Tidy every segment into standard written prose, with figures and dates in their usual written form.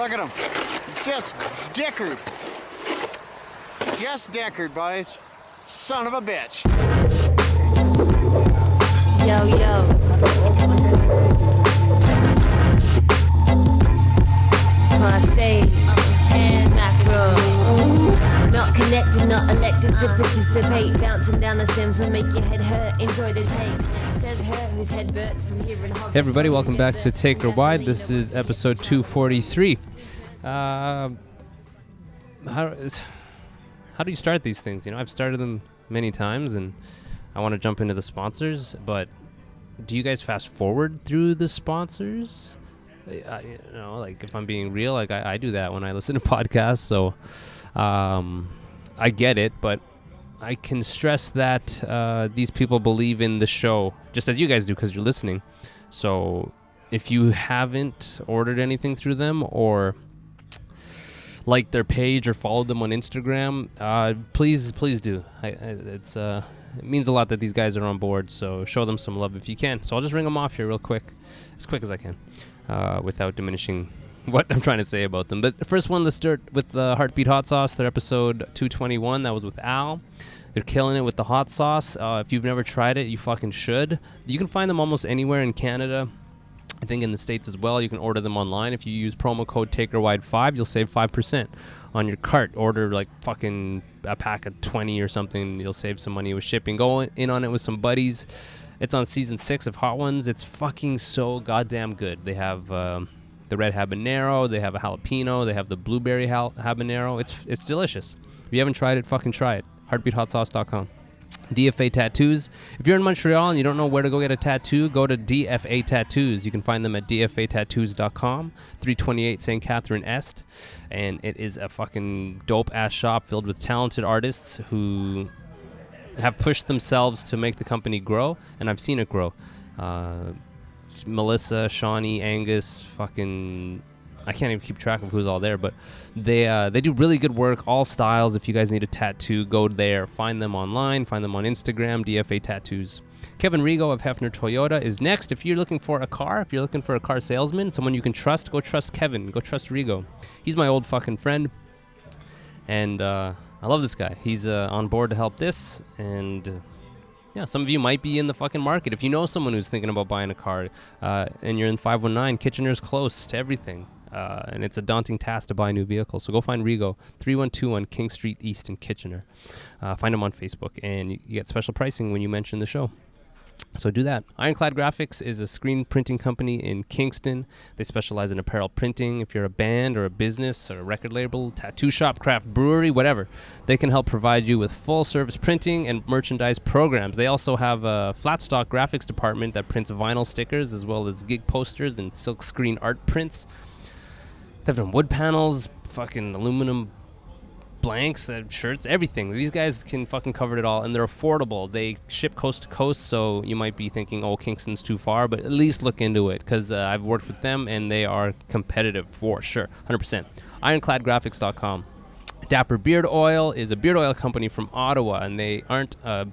Look at him. He's just dickered. Just dickered, boys. Son of a bitch. Yo, yo. Class A, and macro. Not connected, not elected to participate. Bouncing down the stems will make your head hurt. Enjoy the takes. Says her whose head burns from hearing. Hey everybody, welcome back to Take or Wide. This is episode 243. How do you start these things? You know, I've started them many times, and I want to jump into the sponsors, but do you guys fast forward through the sponsors? You know, like if I'm being real, like I do that when I listen to podcasts, so I get it, but I can stress that these people believe in the show, just as you guys do because you're listening. So if you haven't ordered anything through them or liked their page or followed them on Instagram, please do. It means a lot that these guys are on board, so show them some love if you can. So I'll just ring them off here real quick, as quick as I can, without diminishing what I'm trying to say about them. But the first one, let's start with the Heartbeat Hot Sauce. Their episode 221, that was with Al. They're killing it with the hot sauce. If you've never tried it, you fucking should. You can find them almost anywhere in Canada. I think in the States as well. You can order them online. If you use promo code TAKERWIDE5, you'll save 5% on your cart. Order like fucking a pack of 20 or something. You'll save some money with shipping. Go in on it with some buddies. It's on season 6 of Hot Ones. It's fucking so goddamn good. They have the red habanero. They have a jalapeno. They have the blueberry habanero. It's delicious. If you haven't tried it, fucking try it. HeartbeatHotSauce.com. DFA Tattoos. If you're in Montreal and you don't know where to go get a tattoo, go to DFA Tattoos. You can find them at dfatattoos.com, 328 St. Catherine Est. And it is a fucking dope-ass shop filled with talented artists who have pushed themselves to make the company grow, and I've seen it grow. Melissa, Shawnee, Angus, fucking... I can't even keep track of who's all there, but they do really good work, all styles. If you guys need a tattoo, go there. Find them online. Find them on Instagram, DFA Tattoos. Kevin Rigo of Hefner Toyota is next. If you're looking for a car, if you're looking for a car salesman, someone you can trust, go trust Kevin. Go trust Rigo. He's my old fucking friend, and I love this guy. He's on board to help this, and... yeah, some of you might be in the fucking market. If you know someone who's thinking about buying a car and you're in 519, Kitchener's close to everything. And it's a daunting task to buy a new vehicle. So go find Rigo, 3121 King Street East in Kitchener. Find him on Facebook, and you get special pricing when you mention the show. So do that. Ironclad Graphics is a screen printing company in Kingston. They specialize in apparel printing. If you're a band or a business or a record label, tattoo shop, craft brewery, whatever, they can help provide you with full service printing and merchandise programs. They also have a flat stock graphics department that prints vinyl stickers as well as gig posters and silk screen art prints. They've done wood panels, fucking aluminum blanks, shirts, everything. These guys can fucking cover it all, and they're affordable. They ship coast to coast, so you might be thinking, oh, Kingston's too far, but at least look into it, because I've worked with them, and they are competitive for sure, 100%. IroncladGraphics.com. Dapper Beard Oil is a beard oil company from Ottawa, and they aren't a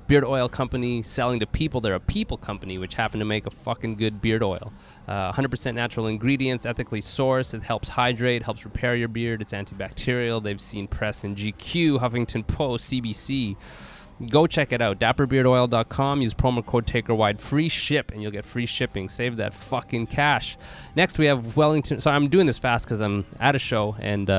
beard oil company selling to people. They're a people company, which happen to make a fucking good beard oil. 100% natural ingredients, ethically sourced. It helps hydrate, helps repair your beard. It's antibacterial. They've seen press in GQ, Huffington Post, CBC. Go check it out. DapperBeardOil.com. Use promo code TAKERWIDE. Free ship, and you'll get free shipping. Save that fucking cash. Next, we have Wellington. Sorry, I'm doing this fast because I'm at a show, and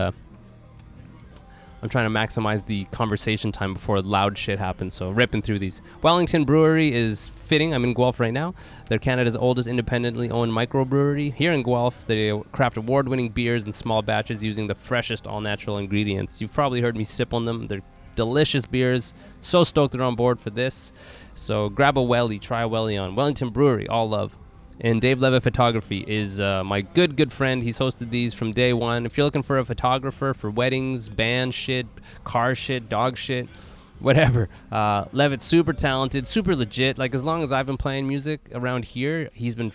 I'm trying to maximize the conversation time before loud shit happens, so ripping through these. Wellington Brewery is fitting. I'm in Guelph right now. They're Canada's oldest independently owned microbrewery. Here in Guelph, they craft award-winning beers in small batches using the freshest all-natural ingredients. You've probably heard me sip on them. They're delicious beers. So stoked they're on board for this. So grab a welly, try a welly on. Wellington Brewery, all love. And Dave Levitt Photography is my good friend. He's hosted these from day one. If you're looking for a photographer for weddings, band shit, car shit, dog shit, whatever, Levitt's super talented, super legit. Like, as long as I've been playing music around here, he's been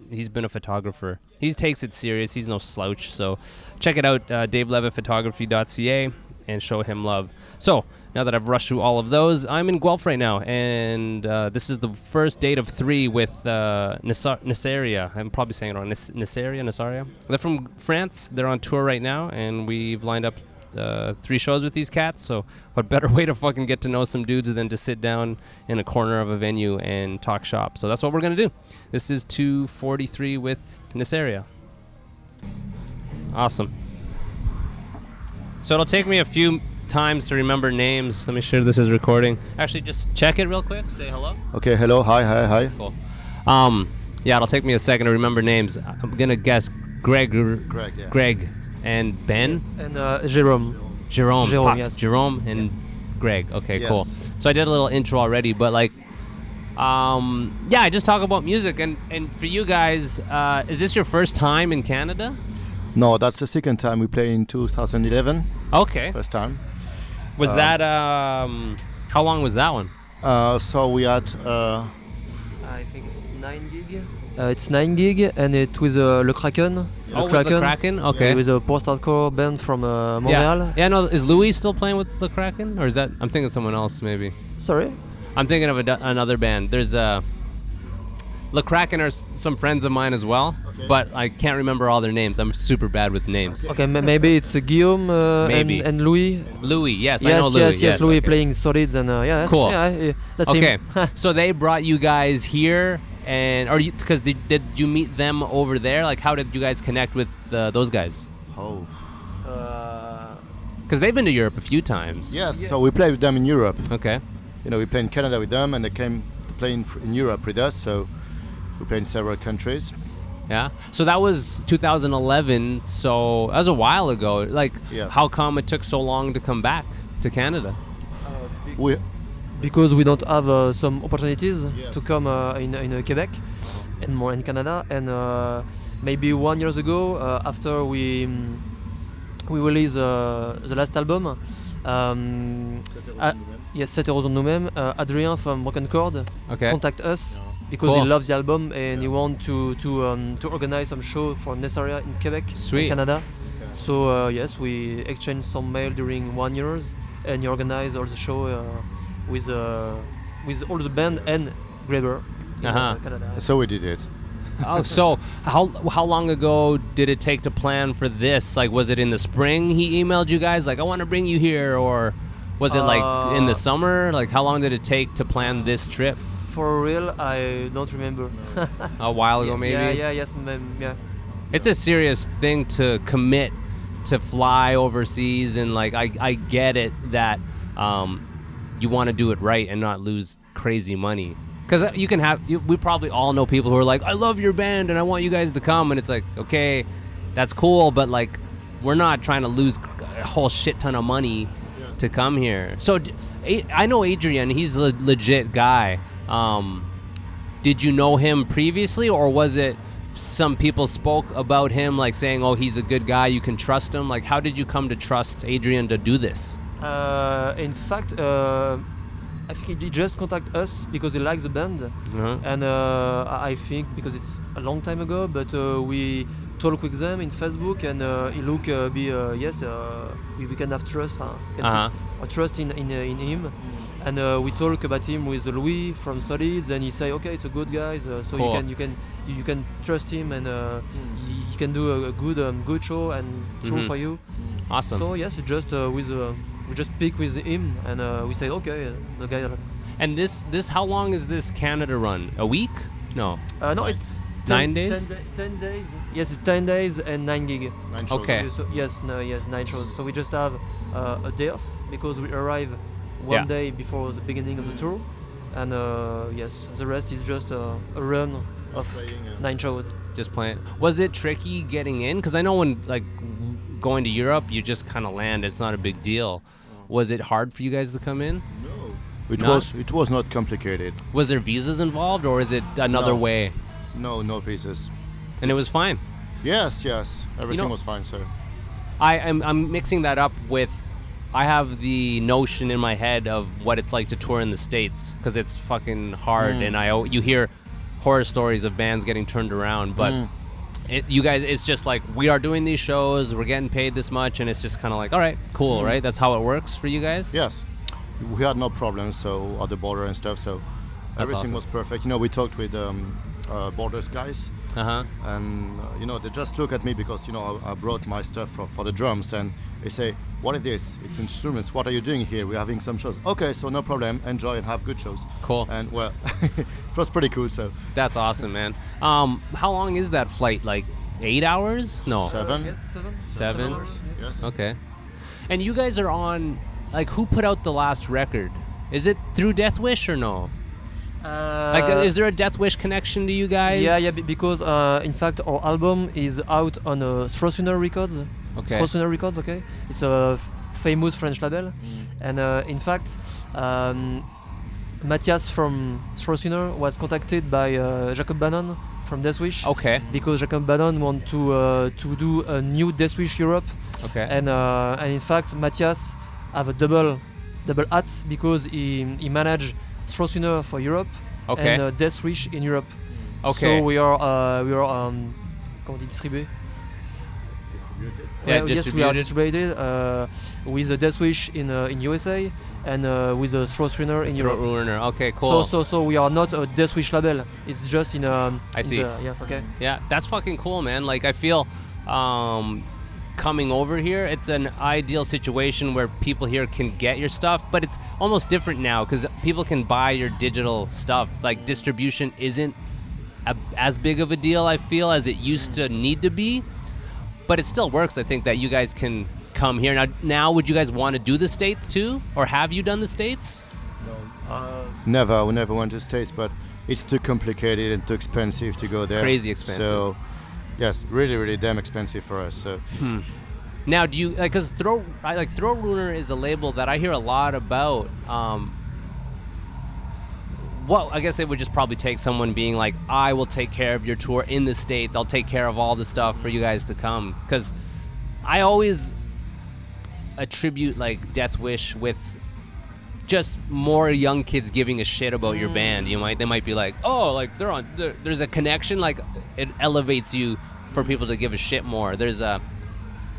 a photographer. He takes it serious. He's no slouch. So check it out, DaveLevittPhotography.ca. and show him love. So now that I've rushed through all of those, I'm in Guelph right now, and this is the first date of 3 with Nesseria. I'm probably saying it wrong. Nesseria. They're from France. They're on tour right now, and we've lined up 3 shows with these cats. So what better way to fucking get to know some dudes than to sit down in a corner of a venue and talk shop. So that's what we're gonna do. This is 243 with Nesseria. Awesome. So it'll take me a few times to remember names. Let me sure this is recording. Actually, just check it real quick. Say hello. Okay, hello, hi. Cool. Yeah, it'll take me a second to remember names. I'm gonna guess Greg, yeah. Greg, and Ben. And Jerome. Jerome, yes. Jerome and Greg. Okay, Yes. cool. So I did a little intro already, but like, yeah, I just talk about music. And for you guys, is this your first time in Canada? No, that's the second time we played in 2011. Okay. First time. Was that how long was that one? So we had I think it's 9 gig. It's 9 gig, and it with Le Kraken. Oh, with the Kraken? Okay. With a post-hardcore band from Montreal. Yeah, no, is Louis still playing with the Kraken? Or is that, I'm thinking someone else maybe. Sorry? I'm thinking of another band. There's Le Kraken are some friends of mine as well, but I can't remember all their names. I'm super bad with names. Okay, maybe it's Guillaume Maybe. and Louis. Louis, yes, I know Louis. Yes, Louis okay. playing solids and yeah, Cool. That's Okay, him. so they brought you guys here, and or because did you meet them over there? Like, how did you guys connect with those guys? oh Because they've been to Europe a few times. yes, so we played with them in Europe. Okay. You know, we played in Canada with them, and they came to play in Europe with us. So we played in several countries. Yeah. So that was 2011. So that was a while ago. Like, Yes. how come it took so long to come back to Canada? We Because we don't have some opportunities Yes. to come in Quebec and more in Canada, and maybe 1 year ago after we released the last album, yes, 7 euros nous-mêmes, Adrien from Broken Chord Okay. contact us because Cool. he loves the album and he want to organize some show for Nesseria in Quebec, Sweet. in Canada. So yes, we exchanged some mail during 1 year, and he organized all the show with all the band and Gregory in Uh-huh. Canada. so we did it. Oh, so how long ago did it take to plan for this? Like, was it in the spring he emailed you guys like, I want to bring you here, or was it like in the summer? Like, how long did it take to plan this trip? For real, I don't remember. A while ago, maybe. Yeah. It's a serious thing to commit to fly overseas, and like I get it that you want to do it right and not lose crazy money. Because you can have, we probably all know people who are like, I love your band and I want you guys to come, and it's like, okay, that's cool, but like, we're not trying to lose a whole shit ton of money to come here. So I know Adrian, he's a legit guy. Did you know him previously, or was it some people spoke about him like saying, oh, he's a good guy, you can trust him? Like, how did you come to trust Adrian to do this? In fact, I think he just contacted us because he likes the band, Uh-huh. and I think because it's a long time ago, but we talk with them in Facebook, and he look we can have trust, trust in him, and we talk about him with Louis from Solids, and he say, okay, it's a good guy, so Cool. you can trust him, and he can do a good show and tour Mhm. for you. Awesome. So yes, we just speak with him, and we say, okay, the guy. And this how long is this Canada run? A week? No. No, it's 9 days? 10 days. Yes, it's 10 days and 9 gig. 9 shows. Okay. So, yes, 9 shows. So we just have a day off because we arrive one Yeah. day before the beginning of the tour, and yes, the rest is just a run of Playing, 9 shows. Just playing. Was it tricky getting in? Because I know when like going to Europe, you just kind of land. It's not a big deal. Was it hard for you guys to come in? It Not? was not complicated. Was there visas involved, or is it another No. way? No visas. And it was fine. Yes, everything know- was fine, sir. I'm mixing that up with, I have the notion in my head of what it's like to tour in the States, because it's fucking hard, and you hear horror stories of bands getting turned around, but you guys, it's just like, we are doing these shows, we're getting paid this much, and it's just kind of like, all right, cool, right? That's how it works for you guys? Yes, we had no problems. So at the border and stuff. So everything awesome. was perfect. You know, we talked with borders guys, Uh-huh. and you know, they just look at me because, you know, I brought my stuff for the drums, and they say, what is this? It's instruments. What are you doing here? We're having some shows. Okay, so no problem. Enjoy and have good shows. Cool. And well, it was pretty cool. So That's awesome, man. How long is that flight? Like 8 hours? No. 7. Yes, 7. 7? hours, yes. Yes. Okay. And you guys are on, like, who put out the last record? Is it through Death Wish or no? Like, is there a Death Wish connection to you guys? Yeah, because in fact our album is out on Strossuner Records. Okay. Strossuner Records, okay. It's a famous French label, and in fact, Matthias from Strossuner was contacted by Jacob Bannon from Death Wish. Okay. Because Jacob Bannon want to do a new Death Wish Europe, Okay. and in fact Matthias have a double hat because he managed Strossuner for Europe Okay. and Death Wish in Europe. Okay. So we are comment on dit distribué? Yeah, Yes, we are distributed. distributed with a Death Wish in USA and with a Strossuner in Europe. Ruiner. Okay, cool. So we are not a Death Wish label. It's just in I in see. yes, okay. Yeah, that's fucking cool, man. Like, I feel coming over here, it's an ideal situation where people here can get your stuff, but it's almost different now because people can buy your digital stuff. Like, distribution isn't as big of a deal, I feel, as it used to need to be, but it still works. I think that you guys can come here. Now would you guys want to do the States too? Or have you done the States? Never. We never went to States, but it's too complicated and too expensive to go there. Crazy expensive. So, yes, really, really damn expensive for us. So, Now, do you, like, because Throw Ruiner is a label that I hear a lot about. Well, I guess it would just probably take someone being like, I will take care of your tour in the States. I'll take care of all the stuff for you guys to come. Because I always attribute, like, Death Wish with just more young kids giving a shit about your band. They might be like, oh, like, there's a connection. Like, it elevates you for people to give a shit more. There's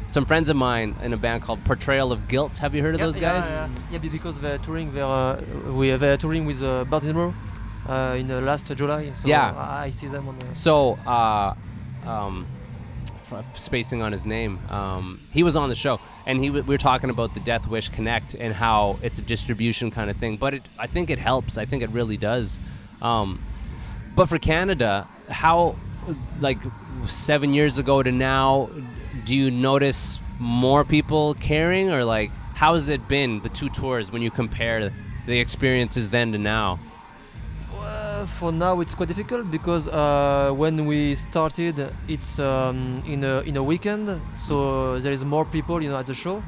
some friends of mine in a band called Portrayal of Guilt. Have you heard of those guys? Yeah, because they're touring. They're touring with Barzimro in last July. So Yeah. I see them on the. So, spacing on his name, he was on the show, and we were talking about the Death Wish Connect and how it's a distribution kind of thing. But I think it helps. I think it really does. But for Canada, how, like, 7 years ago to now, do you notice more people caring, or like, how has it been, the two tours, when you compare the experiences then to now? For now, it's quite difficult because when we started, it's in a weekend, so there is more people, at the show.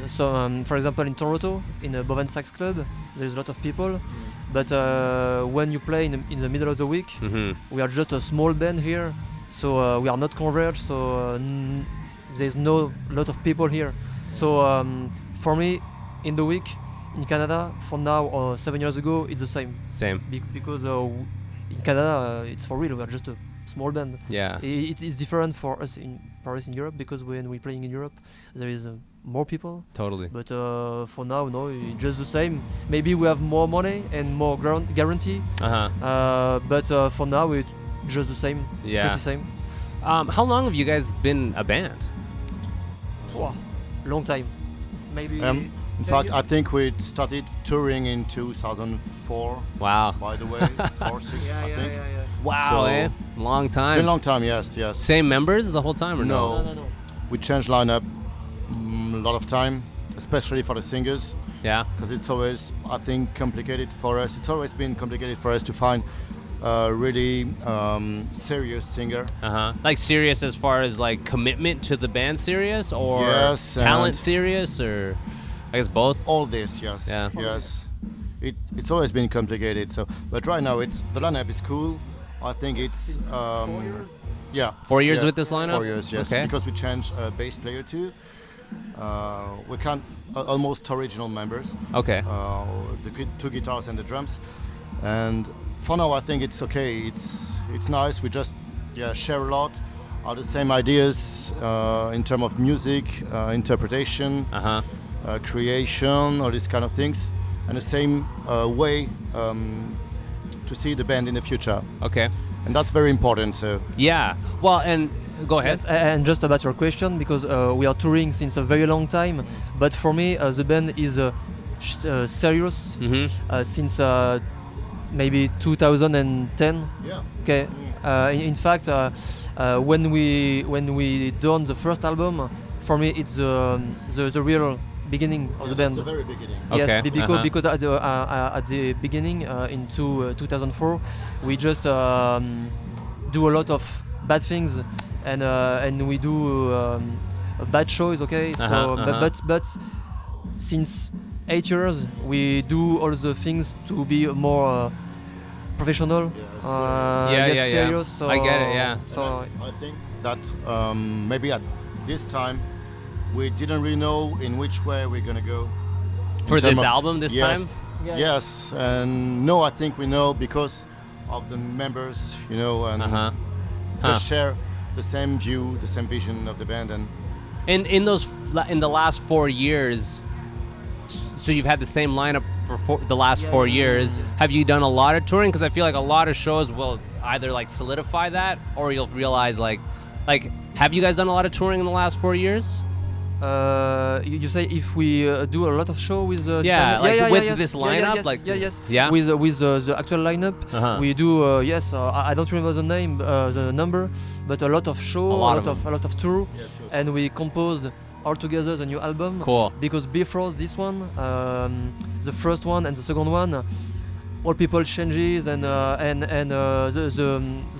So, for example, in Toronto, in a Boven Sax Club, there is a lot of people. But when you play in the middle of the week, we are just a small band here, so we are not converged. So there's no lot of people here. So for me, in the week in Canada, for now or 7 years ago, it's the same. Same. Because in Canada, it's for real. We are just a small band. Yeah. It is different for us in Paris, in Europe, because when we're playing in Europe, there is more people. Totally. But for now, no, it's just the same. Maybe we have more money and more guarantee. But for now, it's just the same. Yeah. Pretty same. How long have you guys been a band? Wow, long time. Maybe. in fact, I think we started touring in 2004. Wow. By the way, 4, 6, I think. Wow, So, long time. It's been a long time, yes. Same members the whole time, or no? No. We changed lineup a lot of time, especially for the singers, Yeah. because it's always, I think, complicated for us. It's always been complicated for us to find a really serious singer. Like, serious as far as, like, commitment to the band, serious, or Yes, talent and- serious, or I guess both? All this, yes. Yeah. Yes. It's always been complicated. So, but right now the lineup is cool. I think it's 4 years. yeah. 4 years yeah, with this lineup? 4 years, yes. Okay. Because we changed bass player too. We can't almost original members. Okay. The two guitars and the drums. And for now, I think it's okay. It's nice. We just share a lot. are the same ideas in terms of music, interpretation, creation, all these kind of things, and the same way to see the band in the future. Okay. And that's very important. So Yeah. Well, and go ahead. Yes, and just about your question, because we are touring since a very long time, but for me the band is serious since maybe 2010. yeah. Okay. In fact, when we done the first album, for me it's the real beginning of the band. The very beginning. Yes, Okay, because at the beginning into 2004, we just do a lot of bad things, and we do bad shows. Okay, so but since 8 years we do all the things to be more professional. Yeah. serious. So, I get it, yeah. So I think that maybe at this time we didn't really know in which way we're gonna go. For In term this of- album this yes, time? Yes, and no, I think we know because of the members, you know, and just share the same view, the same vision of the band, and In the last 4 years, so you've had the same lineup for the last 4 years. Have you done a lot of touring? Because I feel like a lot of shows will either like solidify that, or you'll realize like, have you guys done a lot of touring in the last 4 years? you say if we do a lot of show with Yeah, Sven- like with yes. this Yeah, lineup, yes, like- yes. Yeah? With the actual lineup, we do yes. I don't remember the name, the number, but a lot of show, A lot of a lot of tour, and we composed all together the new album. Cool. Because before this one, the first one and the second one, all people changes, and the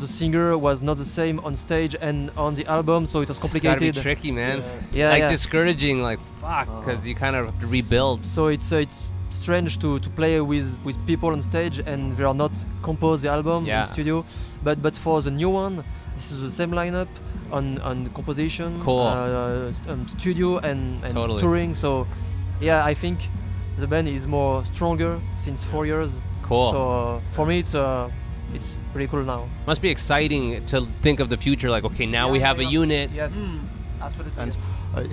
singer was not the same on stage and on the album, so it was It's gotta be complicated. tricky, man. Yeah, Like yeah. discouraging, like fuck, because you kind of have to rebuild. So it's strange to play with people on stage and they are not compose the album Yeah. in studio. But for the new one, this is the same lineup on composition, Cool. studio and Totally. touring. So yeah, I think the band is more stronger since 4 years. Cool. So for me, it's really cool now. Must be exciting to think of the future. Like, okay, now we have a unit. Yes, absolutely. and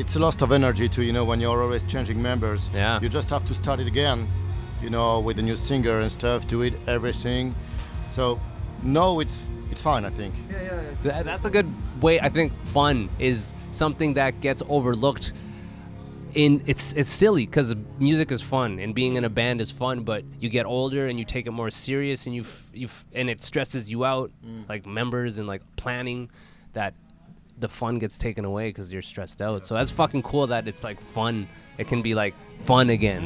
it's a loss of energy too. You know, when you're always changing members, Yeah. you just have to start it again. You know, with a new singer and stuff, do it everything. So no, it's fine. I think. That's a good way. I think fun is something that gets overlooked. It's silly because music is fun and being in a band is fun, but you get older and you take it more serious and and it stresses you out, like members and like planning, that the fun gets taken away because you're stressed out. So that's fucking cool that it's like fun. It can be like fun again.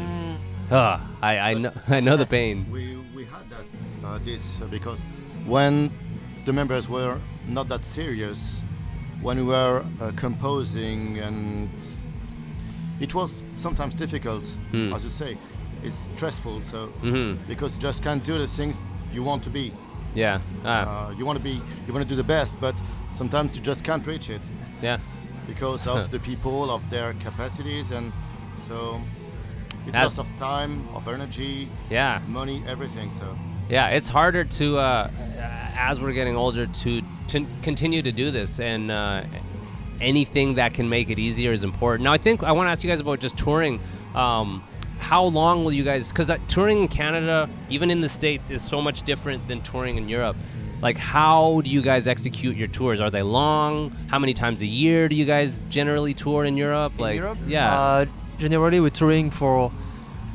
I know the pain. We had this because when the members were not that serious, when we were composing, and it was sometimes difficult, as you say. It's stressful, so because you just can't do the things you want to be. Yeah. You want to do the best, but sometimes you just can't reach it Yeah. because of the people, of their capacities, and so it's That's- loss of time, of energy, Yeah. money, everything. So Yeah, it's harder to, as we're getting older, to continue to do this, and anything that can make it easier is important. Now, I want to ask you guys about just touring. How long will you guys? Because touring in Canada, even in the States, is so much different than touring in Europe. Like, how do you guys execute your tours? Are they long? How many times a year do you guys generally tour in Europe? Like, Europe? yeah, Generally, we're touring for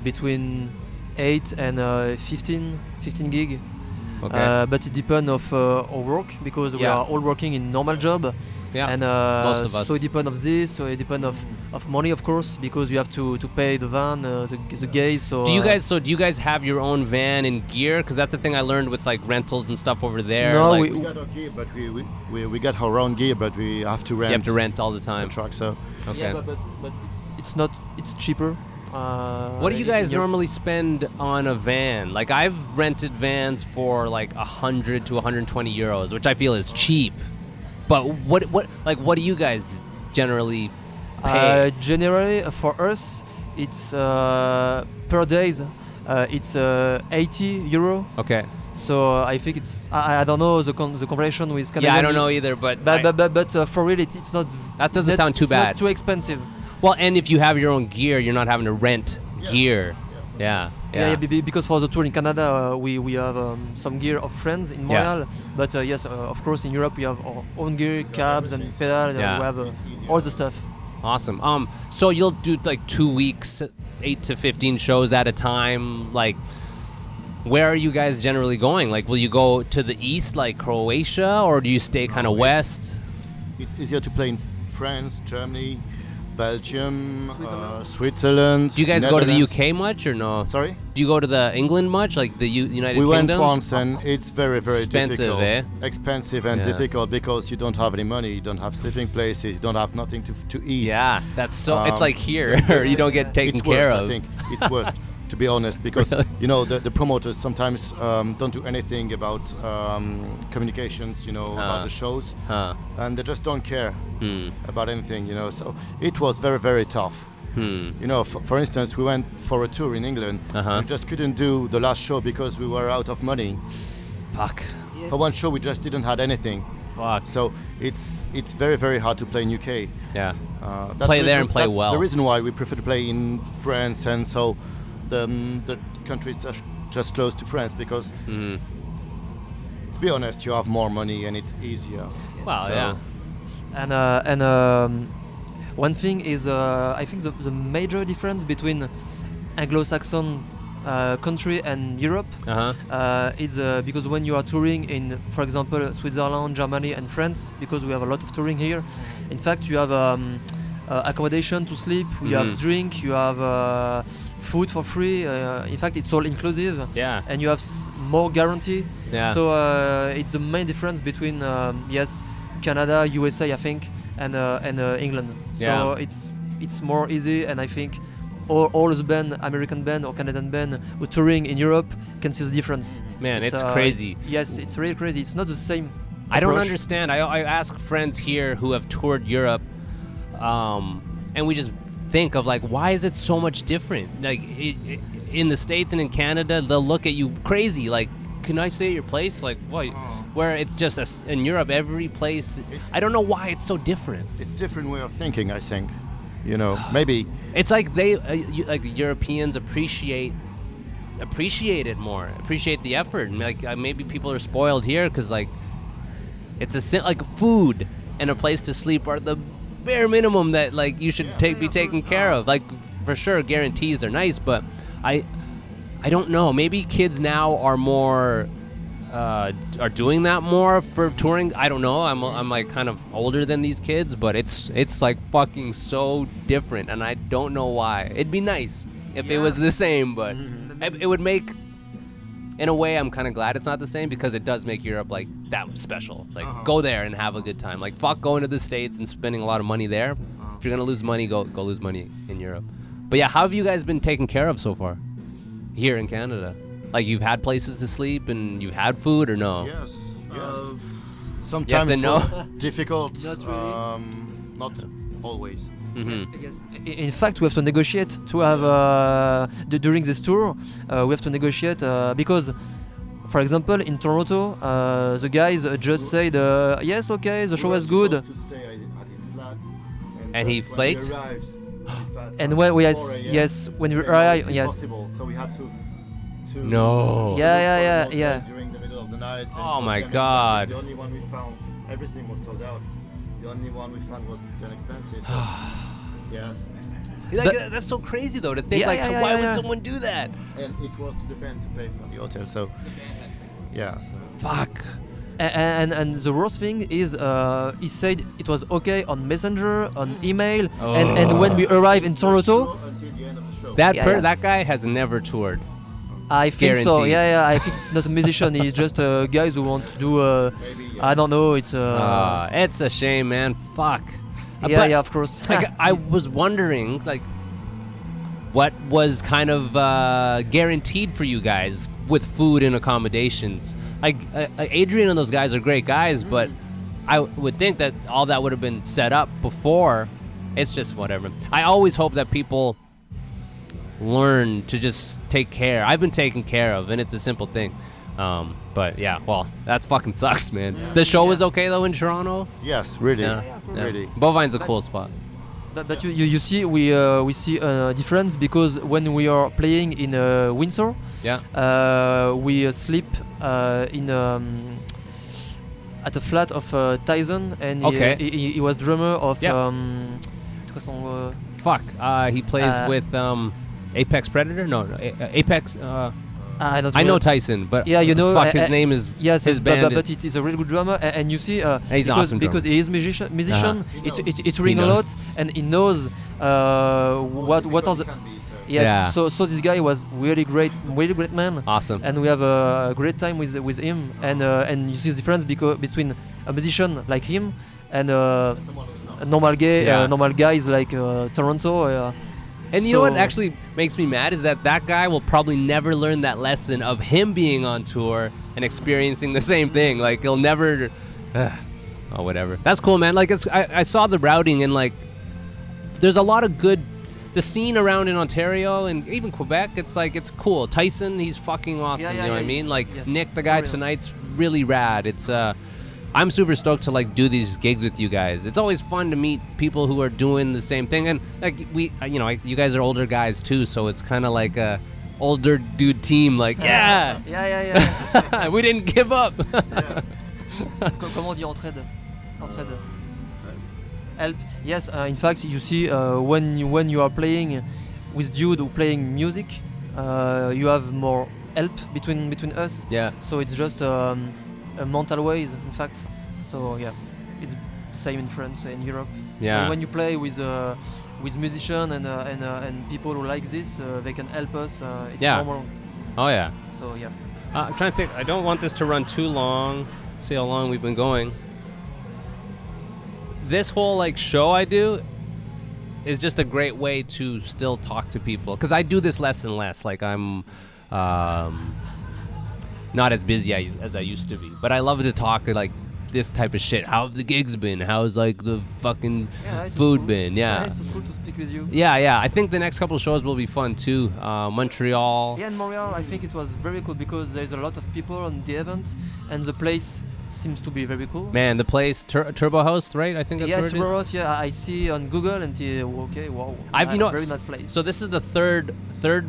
between 8 and 15 gig. Okay. But it depends of our work, because we Yeah. are all working in normal job. Yeah, And most of us. so it depends of this. So it depends of money, of course, because you have to pay the van, the gas. So Do you guys have your own van and gear? Because that's the thing I learned with like rentals and stuff over there. No, like, we got our gear, but we got our own gear, but we have to rent. you have to rent all the the time. truck. So Okay. Yeah, but it's not, it's cheaper. What do you in guys Europe. normally spend on a van? Like, I've rented vans for like 100 to 120 euros, which I feel is cheap. But what do you guys generally pay? Generally, for us, it's per days. It's 80 euro. Okay. So I think I don't know the conversion with Canadian. Yeah, I don't know either, but For real, it's not. That doesn't sound too it's not bad. too expensive. well, and if you have your own gear, you're not having to rent gear. Yeah. Because for the tour in Canada, we have some gear of friends in Montreal. But yes, of course, in Europe we have our own gear, cabs and pedal. Yeah. We have all the stuff. Awesome. So you'll do like 2 weeks, 8 to 15 shows at a time. Like, where are you guys generally going? Like, will you go to the east, like Croatia, or do you stay kind of west? It's easier to play in France, Germany, Belgium, Switzerland. Do you guys go to the Netherlands. UK much or no? Sorry? Do you go to the England much, like the United We Kingdom? went once and it's very, very Expensive, difficult. eh? Expensive and Yeah. difficult because you don't have any money, you don't have sleeping places, you don't have nothing to eat. Yeah, that's so. It's like here, you don't get taken It's care worse, of. I think. It's worse, to be honest, because Really? you know the promoters sometimes don't do anything about communications, about the shows, and they just don't care about anything, So it was very, very tough. For instance, we went for a tour in England. We just couldn't do the last show because we were out of money. Fuck. For one show, we just didn't have anything. Fuck. So it's very, very hard to play in UK. Yeah. That's Play the there reason- and play that's well. The reason why we prefer to play in France, and so the country is just close to France because, to be honest, you have more money and it's easier. Well, So- yeah. And one thing is, I think the major difference between Anglo-Saxon country and Europe is because when you are touring in, for example, Switzerland, Germany, and France, because we have a lot of touring here. In fact, you have accommodation to sleep, you have drink, you have food for free. In fact, it's all inclusive. Yeah. And you have more guarantee. Yeah. So it's the main difference between Canada, USA, I think, and England. So Yeah. it's more easy, and I think all the band, American band or Canadian band who touring in Europe can see the difference. Man, it's crazy. Yes, it's really crazy. It's not the same. I don't approach. understand. I ask friends here who have toured Europe, and we just think of like, why is it so much different? Like in the States and in Canada, they'll look at you crazy. Like, can I stay at your place? Like, what? Where it's just in Europe, every place. I don't know why it's so different. It's a different way of thinking, I think. Maybe It's like they, like the Europeans appreciate it more, appreciate the effort, and like maybe people are spoiled here because like it's like food and a place to sleep are the bare minimum that like you should be taken care of. Like for sure, guarantees are nice, but I don't know. Maybe kids now are more. Are doing that more for touring. I don't know. I'm like kind of older than these kids, but it's like fucking so different, and I don't know why. It'd be nice if it was the same, but it would make. In a way, I'm kind of glad it's not the same because it does make Europe like that special. It's like go there and have a good time. Like fuck going to the States and spending a lot of money there. If you're gonna lose money, go lose money in Europe. But yeah, how have you guys been taken care of so far here in Canada? Like you've had places to sleep and you've had food or no? yes. Sometimes and no? it was difficult. Not really. Not always. In fact, we have to negotiate to have during this tour. We have to negotiate because, for example, in Toronto, the guys just said, "Yes, okay, the show was good." To stay at his flat, And he flaked? And when we when we arrived, yes. Possible, so we had to No. Yeah. during the middle of the night. and Oh it was my damn God. expensive. The only one we found, everything was sold out. The only one we found was damn expensive. So yes, Like, that's so crazy though to think Yeah, like yeah, why yeah, would yeah. someone do that? and it was to the band to pay for the hotel. So yeah, so Fuck. And the worst thing is, he said it was okay on Messenger, on email, and when we arrive in Toronto, until the end of the show. That guy has never toured. I think so. Guaranteed. Yeah. I think it's not a musician. He's just guys who want to do. Maybe, yes. I don't know. It's. It's a shame, man. Fuck. Yeah, of course. Like I was wondering, like, what was kind of guaranteed for you guys with food and accommodations. Like Adrian and those guys are great guys, but I would think that all that would have been set up before. It's just whatever. I always hope that people learn to just take care. I've been taken care of, and it's a simple thing. But yeah, well, that fucking sucks, man. The show was okay though in Toronto. Yes, really, Yeah. really. Bovine's a cool spot. But you see, we see a difference because when we are playing in Windsor, we sleep in at the flat of Tyson, and Okay. he was drummer of. Yeah. c'est quoi son, Fuck. He plays with Apex Predator. No, Apex. I don't I know remember. Tyson, but Yeah, you know, fuck, his name is yes, his but, band. but it is a really good drummer, and you see, He's an because, awesome drummer. because he is musician, it rings a knows. lot, and he knows what are the. Yes, Yeah. so this guy was really great man. Awesome. And we have a great time with him, and you see the difference between a musician like him and a normal guys like Toronto. And you know what so- actually makes me mad is that guy will probably never learn that lesson of him being on tour and experiencing the same thing. Like he'll never. Oh, whatever. That's cool, man. Like I saw the routing and like, there's a lot of good. The scene around in Ontario and even Quebec, it's like it's cool. Tyson, he's fucking awesome. Yeah, you know what I mean? Like yes, Nick, the for guy real. tonight's really rad. It's I'm super stoked to like do these gigs with you guys. It's always fun to meet people who are doing the same thing, and like you guys are older guys too, so it's kind of like a older dude team. Like yeah, we didn't give up. Comment on dit entraide? Entraide. Help. Yes, in fact, you see, when you are playing with dude who playing music, you have more help between us. Yeah. So it's just a mental ways, in fact. So yeah, it's same in France and Europe. Yeah. When you play with musicians and people who like this, they can help us. It's Yeah. normal. Oh yeah. So yeah. I'm trying to think. I don't want this to run too long. See how long we've been going. This whole like show I do is just a great way to still talk to people, because I do this less and less. Like I'm not as busy as I used to be, but I love to talk like this type of shit. How have the gigs been? How's like the fucking It's food cool. been? Yeah. It's cool to speak with you. Yeah. I think the next couple shows will be fun too. Montreal. Yeah, in Montreal, I think it was very cool because there's a lot of people on the event, and the place seems to be very cool. Man, the place Turbo House, right? I think that's Yeah, where it's it is. Roros. Yeah, I see on Google, and okay, wow. Very nice place. So this is the third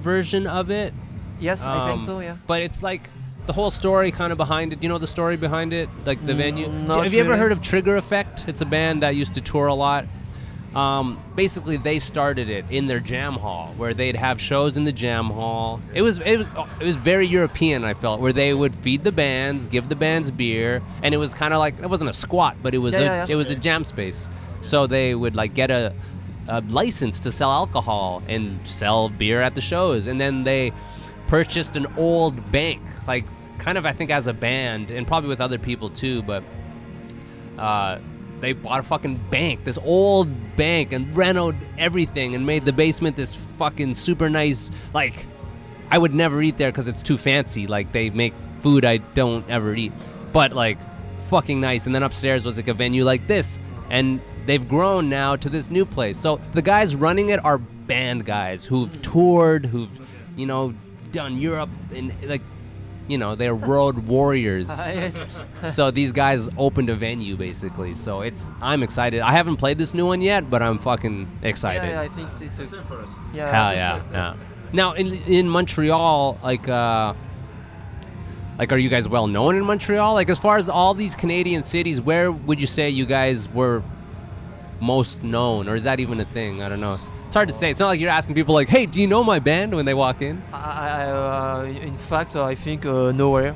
version of it. yes, I think um, so. Yeah. But it's like the whole story kind of behind it. Do you know the story behind it? Like the venue? not Have you ever really. heard of Trigger Effect? It's a band that used to tour a lot. Basically, they started it in their jam hall, where they'd have shows in the jam hall. It was very European, I felt, where they would feed the bands, give the bands beer, and it was kind of like, it wasn't a squat, but it was it was a jam space. So they would like get a license to sell alcohol and sell beer at the shows, and then they purchased an old bank, like kind of I think as a band, and probably with other people too, but they bought a fucking bank, this old bank, and renoed everything and made the basement this fucking super nice, like, I would never eat there because it's too fancy. Like, they make food I don't ever eat. But, like, fucking nice. And then upstairs was, like, a venue like this. And they've grown now to this new place. So the guys running it are band guys who've toured, who've, you know, done Europe, and, like, you know, they're world warriors. Yes. So these guys opened a venue basically. So I'm excited. I haven't played this new one yet, but I'm fucking excited. Yeah, I think it's a. Yeah. Hell yeah. Now in Montreal, like are you guys well known in Montreal? Like as far as all these Canadian cities, where would you say you guys were most known, or is that even a thing? I don't know. It's hard to say. It's not like you're asking people like, "Hey, do you know my band?" when they walk in. In fact, I think nowhere.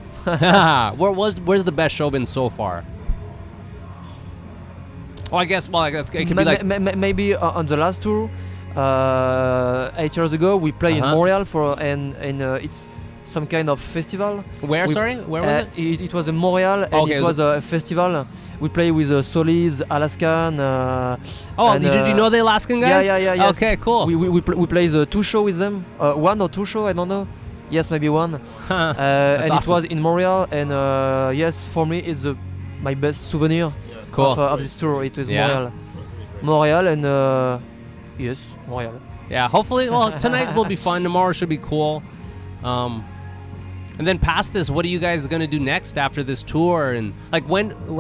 Where's the best show been so far? Oh, I guess. Well, I guess it could be like Maybe on the last tour, 8 years ago, we played in Montreal and it's some kind of festival. Where? Where was it? It was in Montreal, and Okay, it was a festival. We played with Solids, Alaskan. Did you know the Alaskan guys? Yeah. Yes. Okay, cool. We played 2 shows with them. 1 or 2 shows, I don't know. Yes, maybe 1. And awesome. it was in Montreal, and yes, for me it's my best souvenir of this tour. It was Montreal, and yes, Montreal. Yeah, hopefully. Well, tonight will be fun. Tomorrow should be cool. And then past this, what are you guys gonna do next after this tour? And like,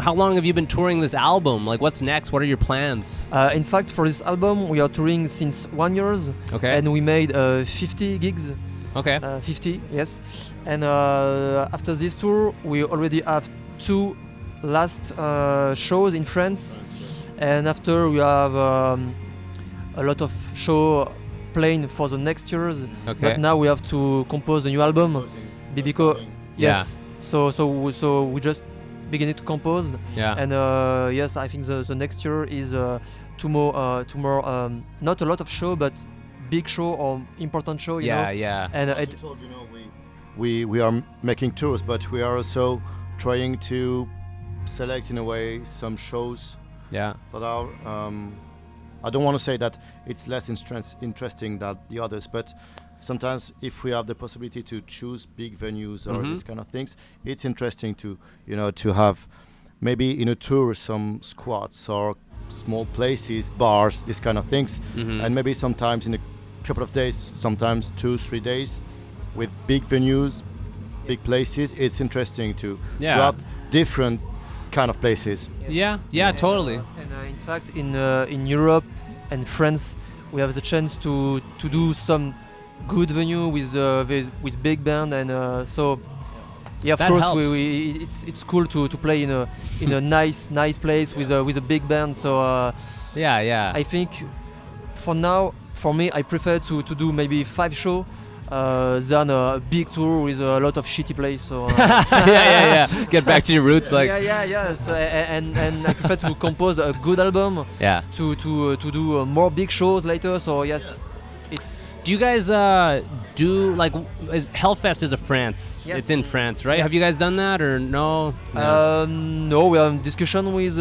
how long have you been touring this album? Like, what's next? What are your plans? In fact, for this album, we are touring since 1 year, Okay. and we made 50 gigs. Okay. 50, yes. And after this tour, we already have 2 last shows in France, and after we have a lot of show planned for the next years. Okay. But now we have to compose a new album, because yes. Yeah. So we just beginning to compose. Yeah. And yes, I think the next year is two more not a lot of show, but big show or important show. You know? Yeah. And As you told, we are making tours, but we are also trying to select in a way some shows Yeah. that are. I don't want to say that it's less interesting than the others, but sometimes if we have the possibility to choose big venues or these kind of things, it's interesting to to have maybe in a tour some squats or small places, bars, these kind of things, and maybe sometimes in a couple of days, sometimes 2-3 days, with big venues, big places. It's interesting to have different kind of places. Yeah, totally. And in fact, in Europe and France, we have the chance to do some good venue with big band, and so yeah, of That course, helps. it's cool to play in a nice place with a big band. So Yeah. I think for now, for me, I prefer to do maybe 5 shows than a big tour with a lot of shitty place. So yeah. Get back to your roots, like. yeah. So, and I prefer to compose a good album. Yeah. To do more big shows later. So yes, it's. Do you guys do like Hellfest is a France? Yes. It's in France, right? Yeah. Have you guys done that or no? No, we are in discussion with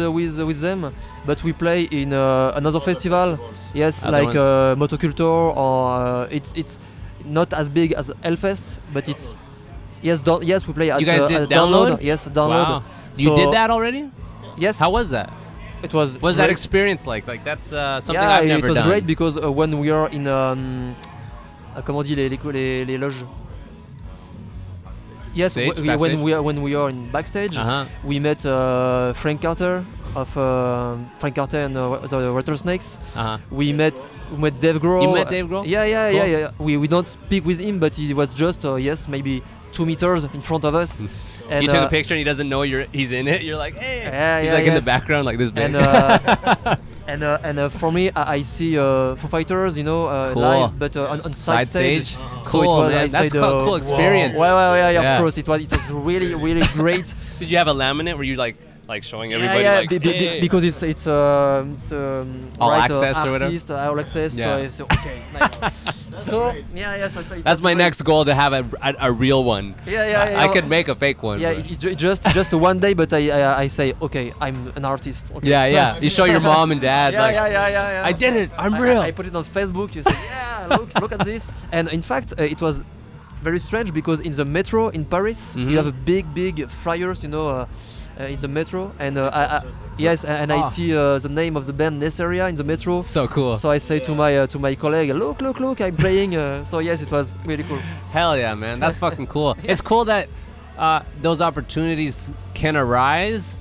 them, but we play in another festival. Yes, Other like Motoculture, or it's not as big as Hellfest, but it's yes we play at You guys did Download. Yes, Download. Wow. You did that already? Yes. How was that? It was. What was that great. experience like? Like that's something Yeah, I've never it was done. great because when we are in comment on dit les loges. Yes, Stage, when we are in backstage, we met Frank Carter of Frank Carter and the Rattlesnakes. We met Dave Grohl. You met Dave Grohl? Yeah. We don't speak with him, but he was just maybe 2 meters in front of us. And you took a picture and he doesn't know he's in it. You're like, hey. He's like in the background, like this big. And for me, I see Foo Fighters, Cool. live, but on side stage. Cool, so it was, man. That's a cool experience. Well, yeah, Yeah. of course. It was really, really great. Did you have a laminate where you like showing everybody like, hey. Because it's All right, access or whatever? artist, all access. Yeah. So okay, nice. So yes, I say That's my great. next goal, to have a real one. Yeah. I could make a fake one. Yeah, but- just one day, but I say okay, I'm an artist. Okay. Yeah. You show your mom and dad. Yeah, like, yeah. I did it. I'm real. I put it on Facebook. You say, yeah, look at this. And in fact, it was very strange because in the metro in Paris, you have a big flyers, in the metro, and I see the name of the band Nesseria in the metro. So cool. So I say to my colleague, look, I'm playing. So yes, it was really cool. Hell yeah, man. That's fucking cool. It's cool that those opportunities can arise.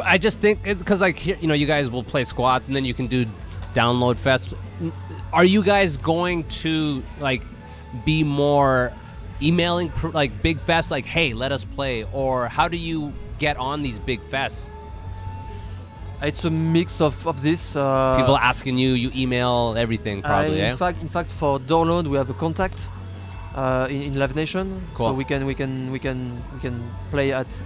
I just think it's because like you guys will play squats and then you can do Download Fest. Are you guys going to like be more emailing like big fests like, hey, let us play, or how do you get on these big fests? It's a mix of this. People asking you email everything probably. In fact, for Download we have a contact in Live Nation, Cool. so we can play at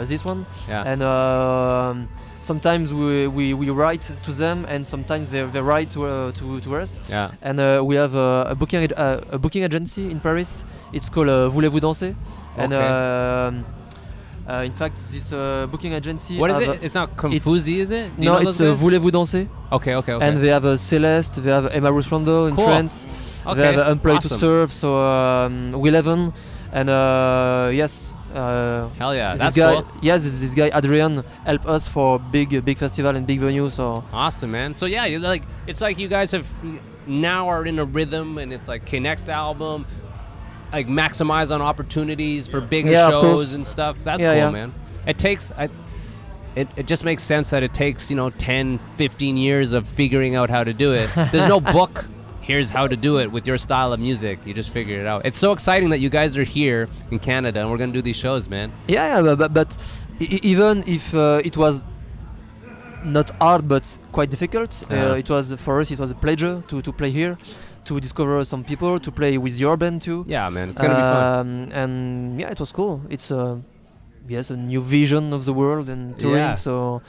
this one. Yeah. And sometimes we write to them, and sometimes they write to us. Yeah. And we have a booking agency in Paris. It's called Voulez-vous danser? And in fact, this booking agency. What is it? It's not Confusi, is it? Do you No, know it's those guys? Voulez-vous danser? Okay. And they have Celeste, they have Emma Ruth Rundle in Cool. France. Okay, They have Employed to awesome. Serve, so Will Evan, and yes. Hell yeah, this that's guy, cool. yes, this guy Adrian helped us for big festival and big venues. So Awesome, man. So yeah, it's like you guys have now are in a rhythm, and it's like, okay, next album, like maximize on opportunities for bigger Yeah, of shows course. and stuff. That's Yeah, cool, yeah. man. It takes it just makes sense that it takes 10, 15 years of figuring out how to do it. There's no book. Here's how to do it with your style of music. You just figure it out. It's so exciting that you guys are here in Canada and we're gonna do these shows, man. Yeah, but even if it was not hard but quite difficult, it was for us. It was a pleasure to play here, to discover some people, to play with your band too. Yeah, man, it's gonna be fun. And yeah, it was cool. It's yes, a new vision of the world and touring. Yeah. So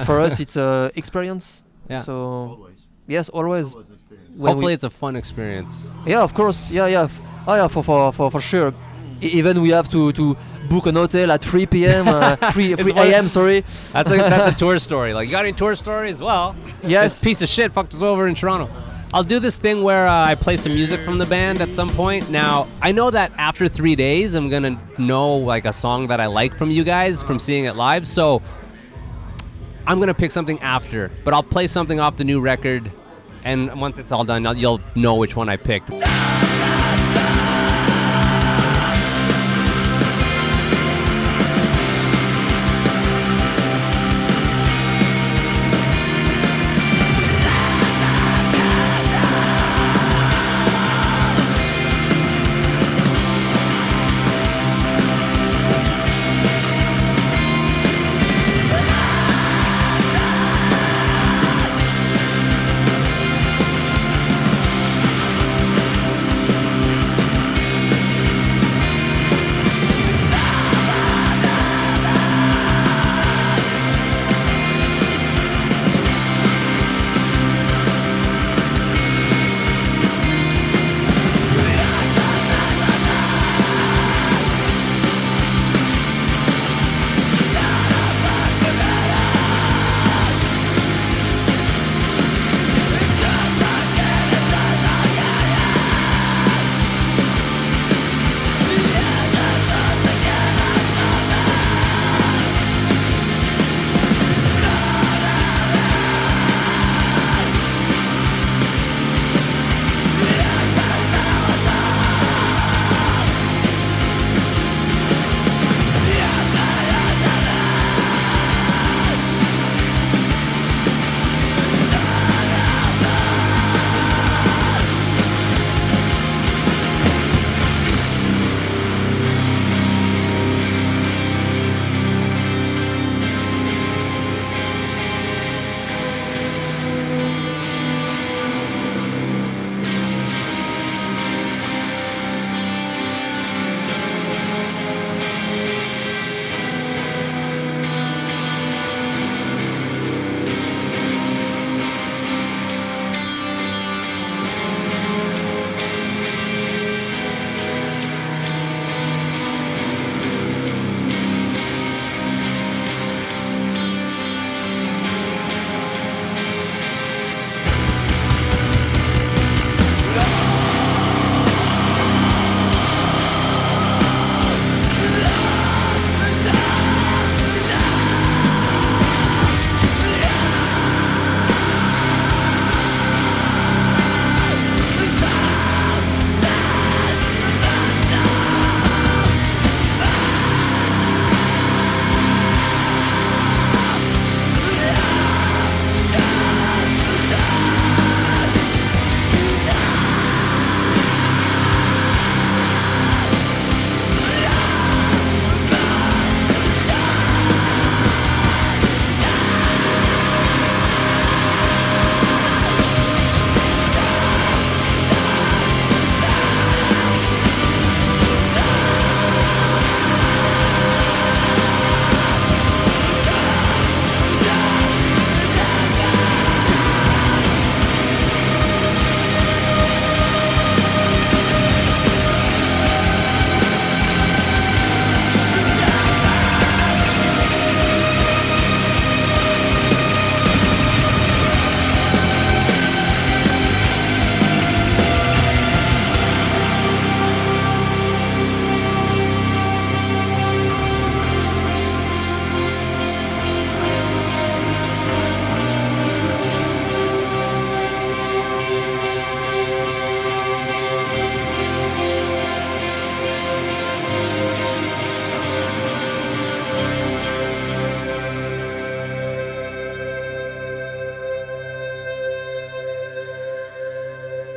for us, it's a experience. Yeah. So yes, always. When Hopefully, we- it's a fun experience. Yeah, of course. Yeah. For sure. Even we have to book an hotel at 3 p.m. 3 a.m. Sorry. That's a tour story. Like, you got any tour stories? Well, Yes. this piece of shit fucked us over in Toronto. I'll do this thing where I play some music from the band at some point. Now, I know that after 3 days, I'm gonna know like a song that I like from you guys from seeing it live. So I'm gonna pick something after, but I'll play something off the new record, and once it's all done, you'll know which one I picked.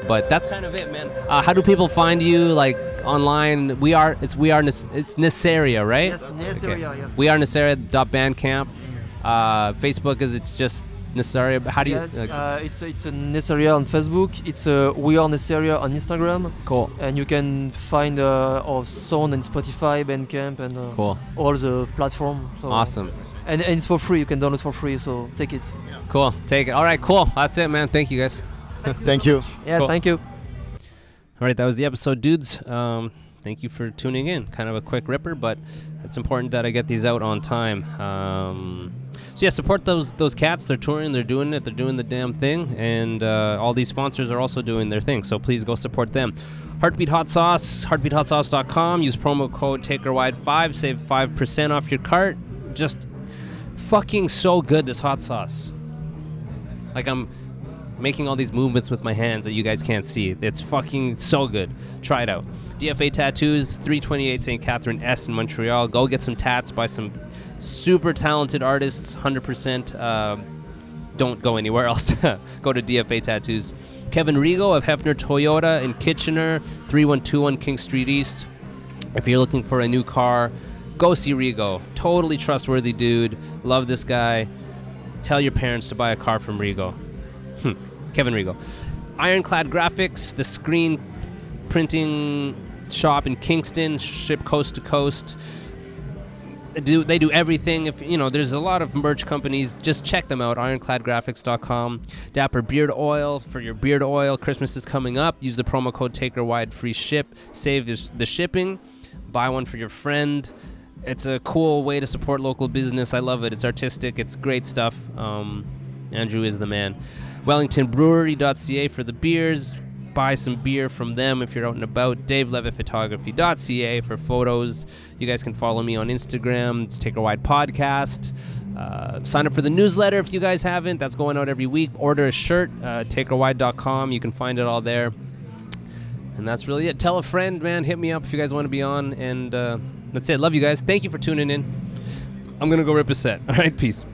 But that's kind of it, man. How do people find you, like, online? It's Nesseria, right? Yes, Nesseria, yes. We are Nesseria.bandcamp. Facebook, is it just Nesseria? How do you? Yes, it's a Nesseria on Facebook. It's We Are Nesseria on Instagram. Cool. And you can find our sound on Spotify, Bandcamp, and Cool. all the platform. So Awesome. And it's for free. You can download for free. So take it. Cool. Take it. All right, cool. That's it, man. Thank you, guys. Thank you. Yes, Cool. thank you. All right, that was the episode, dudes. Thank you for tuning in. Kind of a quick ripper, but it's important that I get these out on time. So yeah, support those cats. They're touring. They're doing it. They're doing the damn thing. And all these sponsors are also doing their thing. So please go support them. Heartbeat Hot Sauce, heartbeathotsauce.com. Use promo code TakerWide5. Save 5% off your cart. Just fucking so good, this hot sauce. Like, I'm making all these movements with my hands that you guys can't see. It's fucking so good. Try it out. DFA Tattoos, 328 St. Catherine S in Montreal. Go get some tats by some super talented artists, 100%. Don't go anywhere else. Go to DFA Tattoos. Kevin Rigo of Hefner Toyota in Kitchener, 3121 King Street East. If you're looking for a new car, go see Rigo. Totally trustworthy dude. Love this guy. Tell your parents to buy a car from Rigo. Kevin Rigo. Ironclad Graphics, the screen printing shop in Kingston, ship coast to coast. They do everything. If there's a lot of merch companies. Just check them out. IroncladGraphics.com. Dapper Beard Oil for your beard oil. Christmas is coming up. Use the promo code TakerWide, free ship. Save the shipping. Buy one for your friend. It's a cool way to support local business. I love it. It's artistic. It's great stuff. Andrew is the man. WellingtonBrewery.ca for the beers. Buy some beer from them if you're out and about. DaveLevittPhotography.ca for photos. You guys can follow me on Instagram. It's Take a Wide Podcast. Sign up for the newsletter if you guys haven't. That's going out every week. Order a shirt. TakerWide.com. You can find it all there. And that's really it. Tell a friend, man. Hit me up if you guys want to be on. And that's it. Love you guys. Thank you for tuning in. I'm going to go rip a set. All right. Peace.